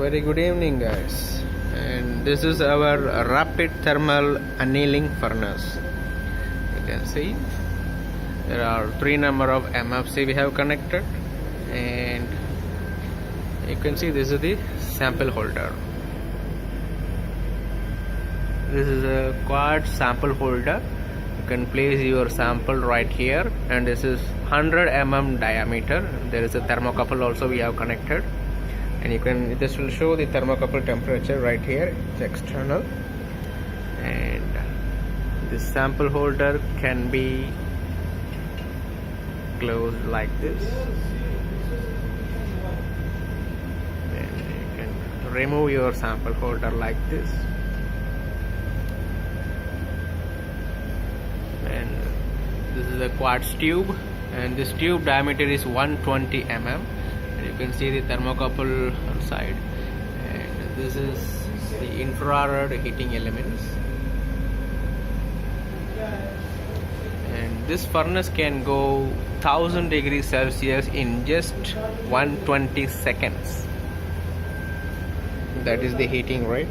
very good evening, guys, and this is our rapid thermal annealing furnace. You can see there are 3 number of MFC we have connected, and you can see this is the sample holder. This is a quad sample holder. You can place your sample right here, and this is 100 mm diameter. There is a thermocouple also we have connected, and you can, this will show the thermocouple temperature right here. It's external, and this sample holder can be closed like this, and you can remove your sample holder like this. And this is a quartz tube, and this tube diameter is 120 mm, and you can see the thermocouple outside, and this is the infrared heating elements. And this furnace can go 1000 degrees Celsius in just 120 seconds. That is the heating rate.